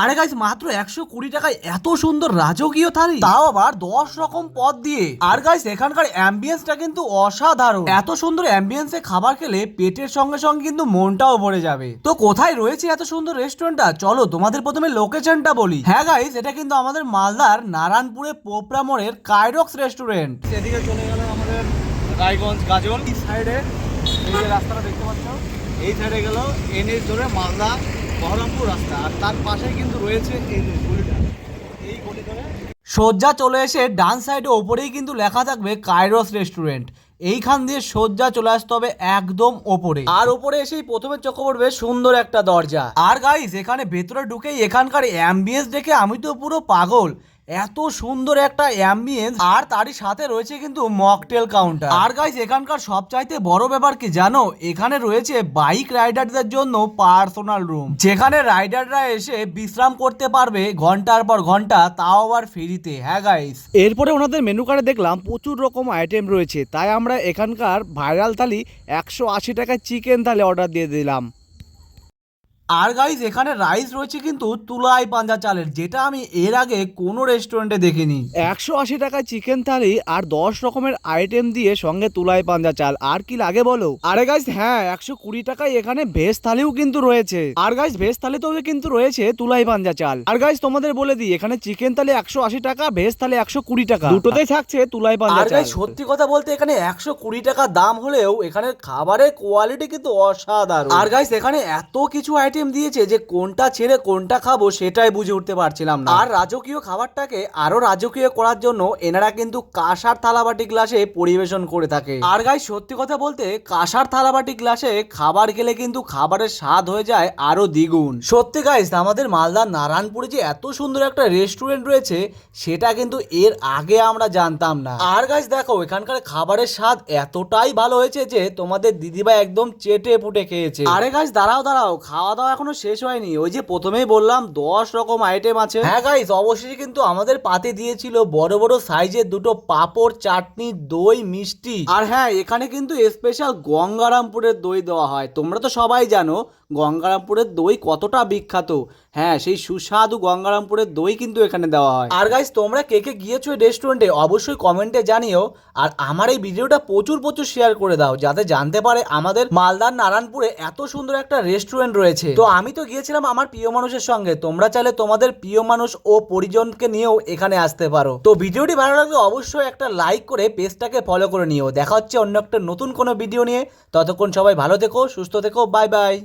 আরে গাইস মাত্র 120 টাকায় এত সুন্দর রাজকীয় থালি, তাও আবার 10 রকম পদ দিয়ে। আর গাইস এখানকার অ্যাম্বিয়েন্সটা কিন্তু অসাধারণ। এত সুন্দর অ্যাম্বিয়েন্সে খাবার খেলে পেটের সঙ্গে সঙ্গে কিন্তু মনটাও ভরে যাবে। তো কোথায় রয়েছে এত সুন্দর রেস্টুরেন্টটা, চলো তোমাদের প্রথমে লোকেশনটা বলি। হ্যাঁ গাইস, এটা কিন্তু আমাদের মালদার নারায়ণপুরে পোপরা মোড়ের কাইরক্স রেস্টুরেন্ট। এদিকে চলে গেল আমাদের রায়গঞ্জ গাজল। এই সাইডে এই যে রাস্তাটা দেখতে পাচ্ছ, এই সাইডে গেল এনএইচ ধরে মালদা বহরমপুর রাস্তা, আর তার পাশেই কিন্তু রয়েছে এই যে গলিটা, এই গলি ধরে সোজা চলে এসে ডান সাইডে ওপরেই কিন্তু লেখা থাকবে কাইরস রেস্টুরেন্ট। এইখান দিয়ে সোজা চলে আসতে হবে একদম ওপরে, আর ওপরে এসেই প্রথমে চোখে পড়বে সুন্দর একটা দরজা। আর গাইস এখানে ভেতরে ঢুকেই এখানকার অ্যাম্বিয়েন্স দেখে আমি তো পুরো পাগল। এত সুন্দর একটা অ্যাম্বিয়েন্স, আর তারই সাথে রয়েছে কিন্তু মকটেল কাউন্টার। আর গাইস এখানকার সবচাইতে বড় ব্যাপার কি জানো, এখানে রয়েছে বাইক রাইডারদের জন্য পার্সোনাল রুম, যেখানে রাইডাররা এসে বিশ্রাম করতে পারবে ঘন্টার পর ঘন্টা, তাও আবার ফ্রিতে। হ্যাঁ গাইস, এরপরে ওনাদের মেনু কার্ডে দেখলাম প্রচুর রকম আইটেম রয়েছে, তাই আমরা এখানকার ভাইরাল থালি 180 টাকায় চিকেন থালি অর্ডার দিয়ে দিলাম। আর গাইস এখানে রাইস রয়েছে কিন্তু তুলাই পাঞ্জা চালের, যেটা আমি এর আগে কোনো রেস্টুরেন্টে দেখিনি। 180 টাকায় চিকেন থালি আর 10 রকমের আইটেম দিয়ে সঙ্গে তুলাই পাঞ্জা চাল, আর কি লাগে বলো। আরে গাইস হ্যাঁ, 120 টাকায় এখানে ভেজ থালিও কিন্তু রয়েছে। আর গাইস ভেজ থালিতেও কিন্তু রয়েছে তুলাই পাঞ্জা চাল। আর গাইস তোমাদের বলে দিই, এখানে চিকেন থালি 180 টাকা, ভেজ থালি 120 টাকা, দুটোতেই থাকছে তুলাই পাঞ্জা চাল। আর গাইস সত্যি কথা বলতে এখানে 120 টাকা দাম হলেও এখানে খাবারের কোয়ালিটি কিন্তু অসাধারণ। আর গাইস এখানে এত কিছু আইটেম দিয়েছে যে কোনটা ছেড়ে কোনটা খাবো সেটাই বুঝে উঠতে পারছিলাম না। আর রাজকীয় খাবারটাকে আরো রাজকীয় করার জন্য এনারা কিন্তু কাঁসার থালাবাটি গ্লাসে পরিবেশন করে থাকে। আর গাইস সত্যি কথা বলতে কাঁসার থালাবাটি গ্লাসে খাবার খেলে কিন্তু খাবারের স্বাদ হয়ে যায় আরো দ্বিগুণ। সত্যি গাইস, আমাদের মালদার নারায়ণপুরে যে এত সুন্দর একটা রেস্টুরেন্ট রয়েছে সেটা কিন্তু এর আগে আমরা জানতাম না। আর গাইস দেখো এখানকার খাবারের স্বাদ এতটাই ভালো হয়েছে যে তোমাদের দিদিভাই একদম চেটে পুটে খেয়েছে। আরে গাইস দাঁড়াও দাঁড়াও, খাওয়া দাওয়া এখনো শেষ হয়নি। ওই যে প্রথমেই বললাম 10 রকম আইটেম আছে। হ্যাঁ গাইস, অবশ্যই কিন্তু আমাদের পাতে দিয়েছিল বড় বড় সাইজের দুটো পাপড়, চাটনি, দই, মিষ্টি। আর হ্যাঁ, এখানে কিন্তু স্পেশাল গঙ্গারামপুরের দই দেওয়া হয়। তোমরা তো সবাই জানো গঙ্গারামপুরের দই কতটা বিখ্যাত। হ্যাঁ, সেই সুস্বাদু গঙ্গারামপুরের দই কিন্তু এখানে দেওয়া হয়। আর গাইস তোমরা কে কে গিয়েছো এই রেস্টুরেন্টে অবশ্যই কমেন্টে জানিও। আর আমার এই ভিডিওটা প্রচুর প্রচুর শেয়ার করে দাও, যাতে জানতে পারে আমাদের মালদার নারায়ণপুরে এত সুন্দর একটা রেস্টুরেন্ট রয়েছে। তো আমি তো গিয়েছিলাম আমার প্রিয় মানুষের সঙ্গে, তোমরা চাইলে তোমাদের প্রিয় মানুষ ও পরিজনকে নিয়েও এখানে আসতে পারো। তো ভিডিওটি ভালো লাগলে অবশ্যই একটা লাইক করে পেজটাকে ফলো করে নিও। দেখা হচ্ছে অন্য একটা নতুন কোনো ভিডিও নিয়ে। ততক্ষণ সবাই ভালো থেকো, সুস্থ থেকো, বাই বাই।